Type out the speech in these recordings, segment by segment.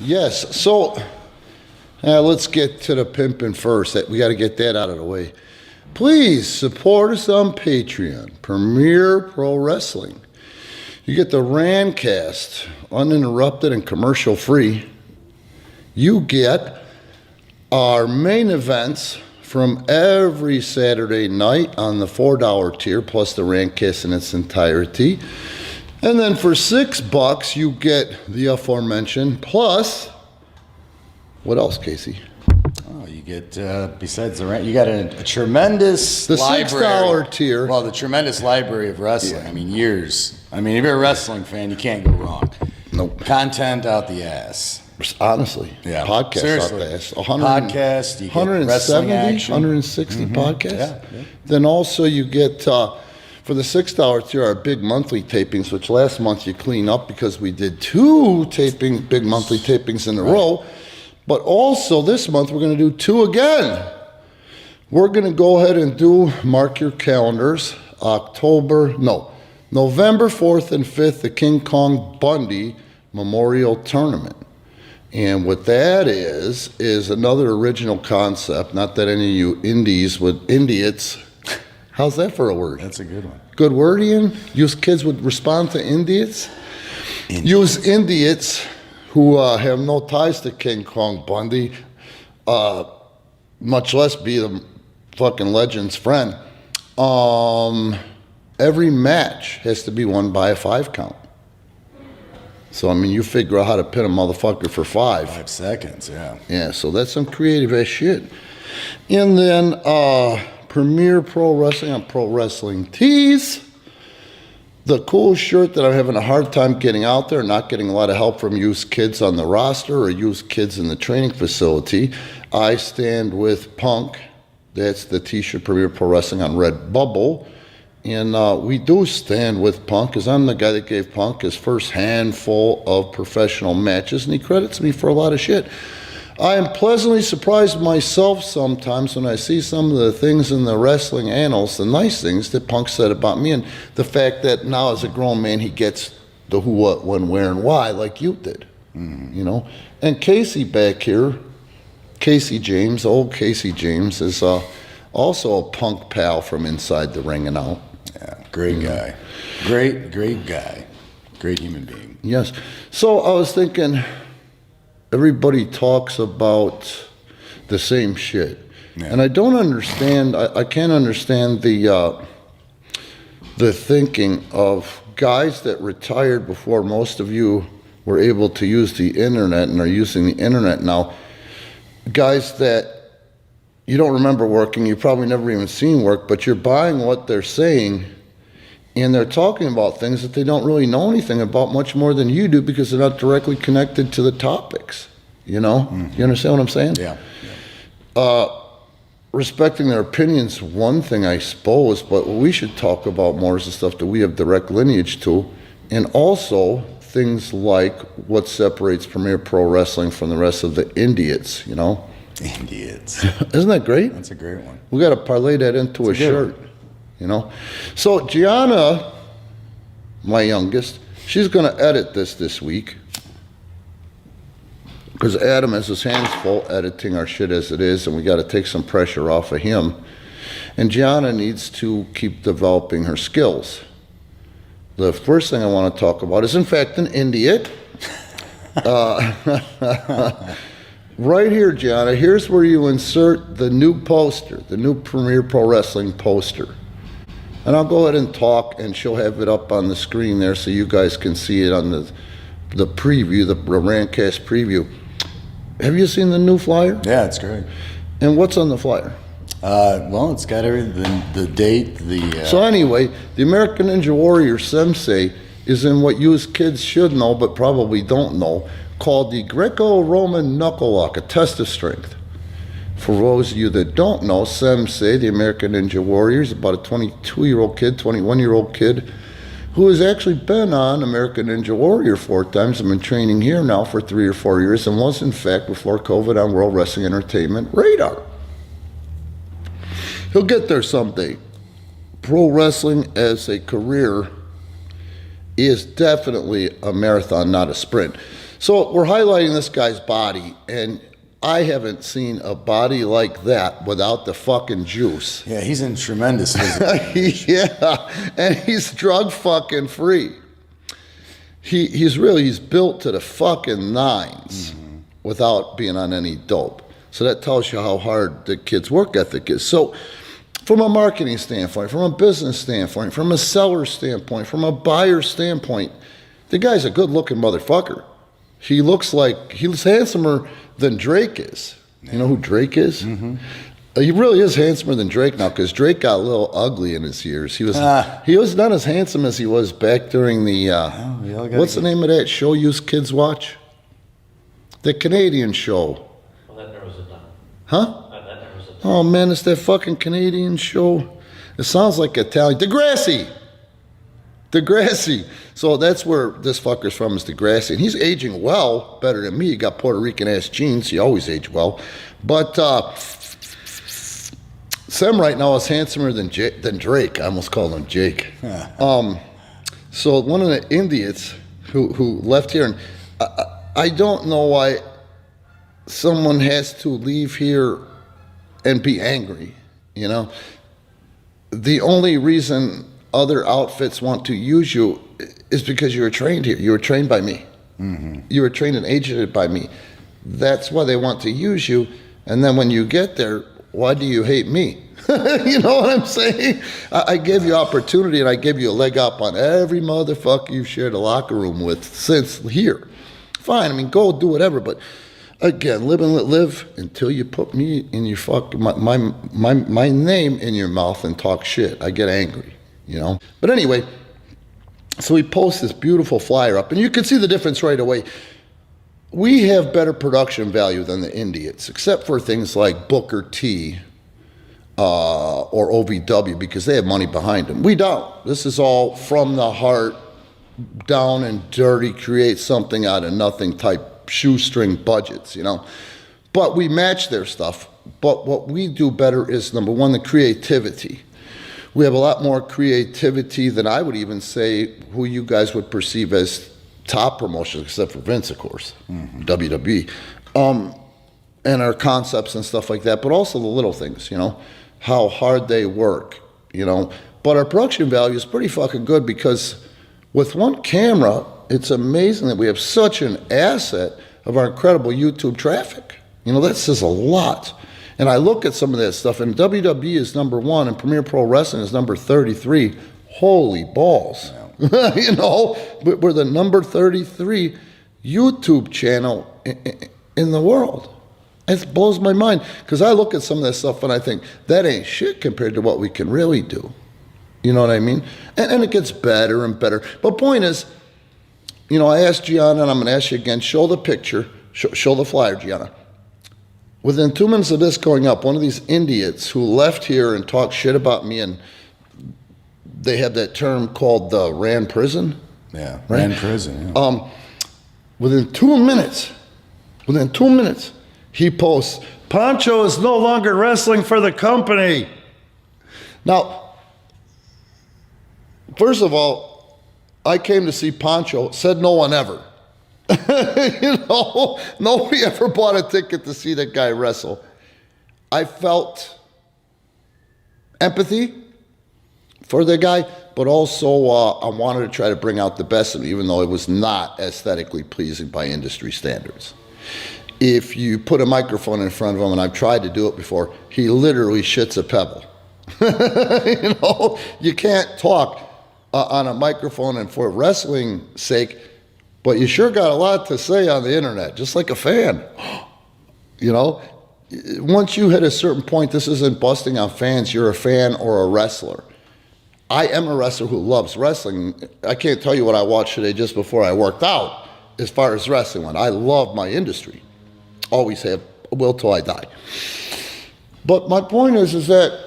Yes. So let's get to the pimping first. We got to get that out of the way. Please support us on Patreon, Premier Pro Wrestling. You get the Randcast, uninterrupted and commercial free. You get our main events from every Saturday night on the $4 tier, plus the Randcast in its entirety. And then for $6, you get the aforementioned, plus, what else, Casey? Oh, you get, besides the rent, you got a tremendous library. The $6 tier. Well, the tremendous library of wrestling. Yeah. I mean, years. I mean, if you're a wrestling fan, you can't go wrong. Nope. Content out the ass. Honestly. Yeah. Podcast Seriously. out the ass. Podcast, you get wrestling action. 160 podcasts. Yeah. Then also you get, for the $6 tier, our big monthly tapings, which last month you clean up because we did two big monthly tapings in a row. But also this month we're going to do two again. We're going to go ahead and mark your calendars, November 4th and 5th, the King Kong Bundy Memorial Tournament. And what that is another original concept. Not that any of you indiots, how's that for a word? That's a good one. Good word, Ian? Use kids would respond to indiots? Use indiots who have no ties to King Kong Bundy, much less be the fucking legend's friend. Every match has to be won by a 5 count. So, I mean, you figure out how to pin a motherfucker for 5. 5 seconds, yeah. Yeah, so that's some creative ass shit. And then Premier Pro Wrestling on Pro Wrestling Tees. The cool shirt that I'm having a hard time getting out there, not getting a lot of help from used kids on the roster or used kids in the training facility. I stand with Punk. That's the t-shirt Premier Pro Wrestling on Redbubble. And we do stand with Punk because I'm the guy that gave Punk his first handful of professional matches, and he credits me for a lot of shit. I am pleasantly surprised myself sometimes when I see some of the things in the wrestling annals, the nice things that Punk said about me, and the fact that now as a grown man he gets the who, what, when, where, and why like you did, you know. And Casey back here, Casey James, old Casey James, is also a Punk pal from inside the ring and out. Yeah, great guy. Great guy. Great human being. Yes. So I was thinking, everybody talks about the same shit. Yeah. And I don't understand, I can't understand the thinking of guys that retired before most of you were able to use the internet and are using the internet now. Guys that you don't remember working, you probably never even seen work, but you're buying what they're saying, and they're talking about things that they don't really know anything about much more than you do because they're not directly connected to the topics, you know? Mm-hmm. You understand what I'm saying? Yeah. Respecting their opinions, one thing I suppose, but what we should talk about more is the stuff that we have direct lineage to, and also things like what separates Premier Pro Wrestling from the rest of the indiots, you know? Idiots. Isn't that great? That's a great one. We got to parlay that into a shirt, you know. So Gianna, my youngest, she's going to edit this week because Adam has his hands full editing our shit as it is, and we got to take some pressure off of him. And Gianna needs to keep developing her skills. The first thing I want to talk about is, in fact, an Indiot. Right here, Gianna, here's where you insert the new poster, the new Premier Pro Wrestling poster. And I'll go ahead and talk, and she'll have it up on the screen there so you guys can see it on the preview, the Randcast preview. Have you seen the new flyer? Yeah, it's great. And what's on the flyer? Well, it's got everything, the date, So anyway, the American Ninja Warrior Sensei is in what you as kids should know, but probably don't know, called the Greco-Roman Knuckle Lock, a test of strength. For those of you that don't know, Sensei, the American Ninja Warrior, is about a 22-year-old kid, 21-year-old kid, who has actually been on American Ninja Warrior 4 times and been training here now for 3 or 4 years, and was, in fact, before COVID, on World Wrestling Entertainment radar. He'll get there someday. Pro wrestling as a career is definitely a marathon, not a sprint. So we're highlighting this guy's body, and I haven't seen a body like that without the fucking juice. Yeah, he's in tremendous physical. Yeah, and he's drug fucking free. He's built to the fucking nines without being on any dope. So that tells you how hard the kid's work ethic is. So from a marketing standpoint, from a business standpoint, from a seller standpoint, from a buyer standpoint, the guy's a good looking motherfucker. He looks like he's handsomer than Drake is. You know who Drake is? Mm-hmm. He really is handsomer than Drake now, because Drake got a little ugly in his years. He was not as handsome as he was back during the what's the name of that show you kids watch? The Canadian show. Well, that narrows it down. Huh? That narrows it down. Oh man, it's that fucking Canadian show. It sounds like Italian. Degrassi. So that's where this fucker's from, is Degrassi. And he's aging well, better than me. He got Puerto Rican ass genes. He always aged well. But Sam right now is handsomer than Drake. I almost called him Jake. So one of the INDIOTs who left here, and I don't know why someone has to leave here and be angry, you know? The only reason other outfits want to use you is because you were trained here. You were trained by me. Mm-hmm. You were trained and agented by me. That's why they want to use you. And then when you get there, why do you hate me? You know what I'm saying? I gave you opportunity, and I gave you a leg up on every motherfucker you've shared a locker room with since here. Fine, I mean, go do whatever, but again, live and let live until you put me in your fucking, my name in your mouth and talk shit. I get angry, you know? But anyway, so we post this beautiful flyer up, and you can see the difference right away. We have better production value than the INDIOTs, except for things like Booker T or OVW, because they have money behind them. We don't. This is all from the heart, down and dirty, create something out of nothing type shoestring budgets, you know. But we match their stuff. But what we do better is, number one, the creativity. We have a lot more creativity than I would even say who you guys would perceive as top promotions, except for Vince, of course, WWE, and our concepts and stuff like that, but also the little things, you know, how hard they work, you know. But our production value is pretty fucking good, because with one camera, it's amazing that we have such an asset of our incredible YouTube traffic. You know, that says a lot. And I look at some of that stuff, and WWE is number 1, and Premier Pro Wrestling is number 33. Holy balls. Yeah. You know, we're the number 33 YouTube channel in the world. It blows my mind, because I look at some of that stuff and I think, that ain't shit compared to what we can really do. You know what I mean? And it gets better and better. But point is, you know, I asked Gianna, and I'm going to ask you again, show the picture, show the flyer, Gianna. Within 2 minutes of this going up, one of these INDIOTs who left here and talked shit about me, and they have that term called the Rand prison. Yeah, right? Rand prison. Yeah. Within 2 minutes, he posts, Pancho is no longer wrestling for the company. Now, first of all, I came to see Pancho, said no one ever. You know, nobody ever bought a ticket to see that guy wrestle. I felt empathy for the guy, but also I wanted to try to bring out the best in him, even though it was not aesthetically pleasing by industry standards. If you put a microphone in front of him, and I've tried to do it before, he literally shits a pebble. You know, you can't talk on a microphone, and for wrestling's sake, but you sure got a lot to say on the internet, just like a fan. You know, once you hit a certain point, this isn't busting on fans, you're a fan or a wrestler. I am a wrestler who loves wrestling. I can't tell you what I watched today just before I worked out as far as wrestling went. I love my industry. Always have, will till I die. But my point is that,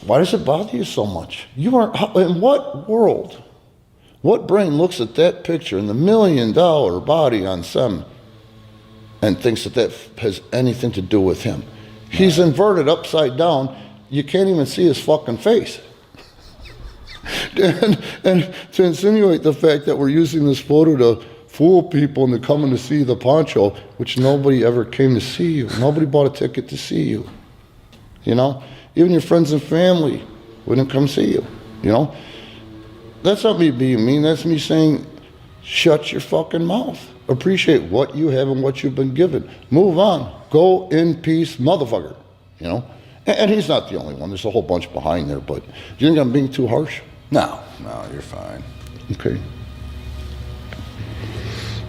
why does it bother you so much? You are, in what world, what brain looks at that picture and the $1 million body on Sam and thinks that that has anything to do with him? He's inverted upside down. You can't even see his fucking face. And to insinuate the fact that we're using this photo to fool people into coming to see the poncho, which nobody ever came to see you. Nobody bought a ticket to see you. You know, even your friends and family wouldn't come see you. You know, that's not me being mean. That's me saying, shut your fucking mouth. Appreciate what you have and what you've been given. Move on. Go in peace, motherfucker. You know, and he's not the only one. There's a whole bunch behind there. But do you think I'm being too harsh? No, you're fine. Okay.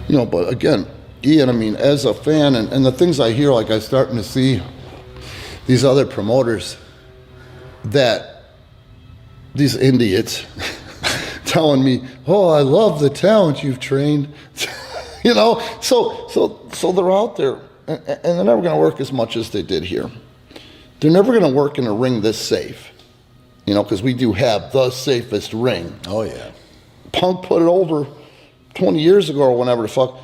You know, but again, Ian, I mean, as a fan, and the things I hear, like I'm starting to see these other promoters that these idiots telling me, oh, I love the talent you've trained. You know, so they're out there, and they're never going to work as much as they did here. They're never going to work in a ring this safe, you know, because we do have the safest ring. Oh, yeah. Punk put it over 20 years ago or whenever the fuck.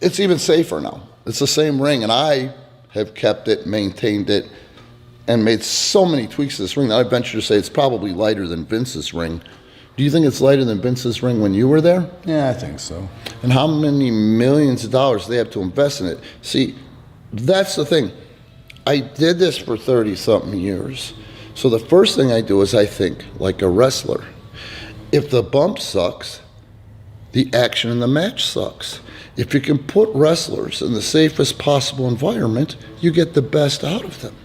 It's even safer now. It's the same ring, and I have kept it, maintained it, and made so many tweaks to this ring that I venture to say it's probably lighter than Vince's ring. Do you think it's lighter than Vince's ring when you were there? Yeah, I think so. And how many millions of dollars they have to invest in it? See, that's the thing. I did this for 30-something years. So the first thing I do is I think like a wrestler. If the bump sucks, the action in the match sucks. If you can put wrestlers in the safest possible environment, you get the best out of them.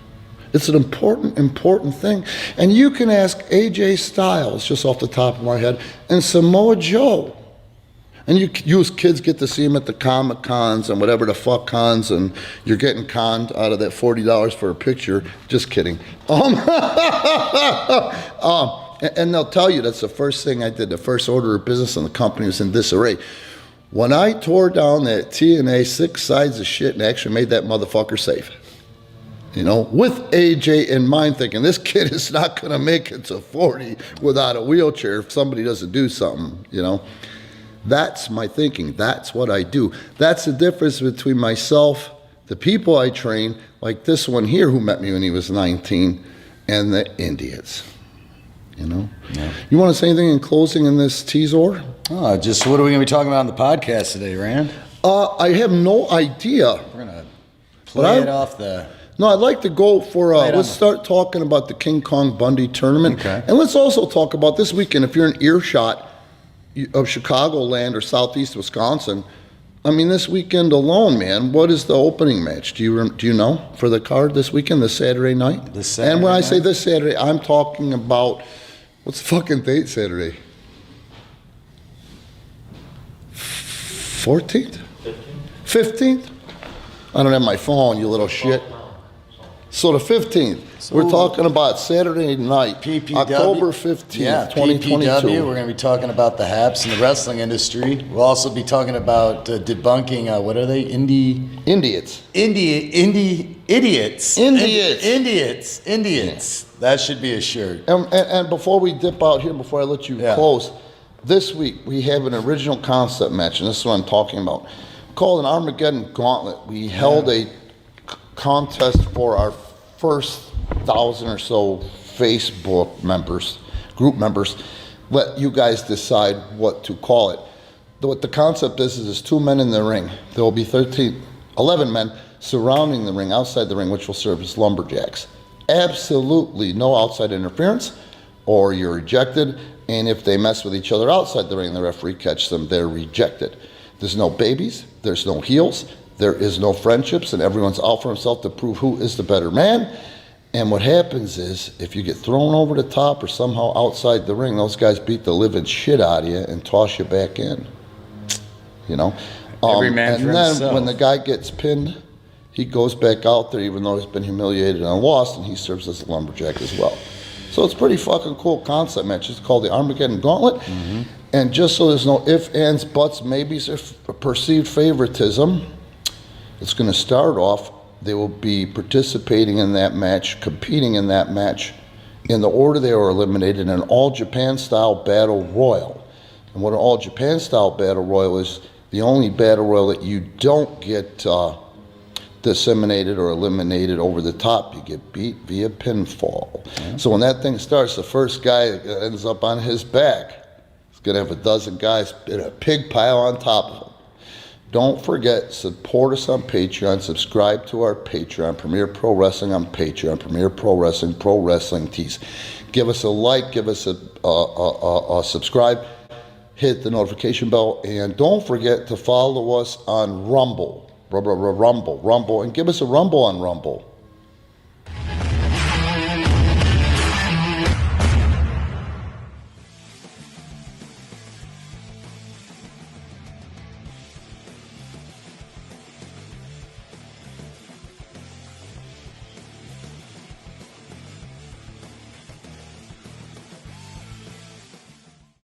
It's an important thing. And you can ask AJ Styles, just off the top of my head, and Samoa Joe. And you as kids get to see him at the Comic Cons and whatever the fuck cons, and you're getting conned out of that $40 for a picture. Just kidding. And they'll tell you that's the first thing I did. The first order of business in the company was in disarray. When I tore down that TNA 6 sides of shit and actually made that motherfucker safe. You know, with AJ in mind, thinking this kid is not going to make it to 40 without a wheelchair if somebody doesn't do something, you know. That's my thinking. That's what I do. That's the difference between myself, the people I train, like this one here who met me when he was 19, and the INDIOTs. You know? Yeah. You want to say anything in closing in this teaser? Just what are we going to be talking about on the podcast today, Rand? I have no idea. We're going to play it off the... No, I'd like to go for, let's start talking about the King Kong Bundy tournament. Okay. And let's also talk about this weekend, if you're in earshot of Chicagoland or southeast Wisconsin, I mean, this weekend alone, man, what is the opening match? Do you know for the card this weekend, this Saturday night? This Saturday And when night? I say this Saturday, I'm talking about, what's the fucking date Saturday? 14th? 15th? I don't have my phone, you little shit. So the 15th, we're talking about Saturday night, PPW. October 15th, 2022. PPW, we're going to be talking about the haps in the wrestling industry. We'll also be talking about debunking, what are they? Idiots. Idiots. Idiots. That should be a shirt. And before we dip out here, before I let you close, this week we have an original concept match, and this is what I'm talking about, called an Armageddon Gauntlet. We held a contest for our first 1,000 or so Facebook members, group members. Let you guys decide what to call it. What the concept is there's 2 men in the ring. There will be 11 men surrounding the ring, outside the ring, which will serve as lumberjacks. Absolutely no outside interference, or you're ejected. And if they mess with each other outside the ring, the referee catches them, they're rejected. There's no babies, there's no heels, there is no friendships, and everyone's out for himself to prove who is the better man. And what happens is, if you get thrown over the top or somehow outside the ring, those guys beat the living shit out of you and toss you back in. You know? Every man for himself. And then when the guy gets pinned, he goes back out there even though he's been humiliated and lost, and he serves as a lumberjack as well. So it's a pretty fucking cool concept match. It's called the Armageddon Gauntlet. Mm-hmm. And just so there's no ifs, ands, buts, maybes, or perceived favoritism, it's going to start off, they will be participating in that match, competing in that match, in the order they were eliminated in an all-Japan-style battle royal. And what an all-Japan-style battle royal is, the only battle royal that you don't get disseminated or eliminated over the top, you get beat via pinfall. Mm-hmm. So when that thing starts, the first guy that ends up on his back is Gonna have a dozen guys in a pig pile on top of them. Don't forget, support us on Patreon. Subscribe to our Patreon, Premier Pro Wrestling on Patreon, Premier Pro Wrestling Tees. Give us a like, give us a subscribe, hit the notification bell, and don't forget to follow us on Rumble, and give us a rumble on Rumble.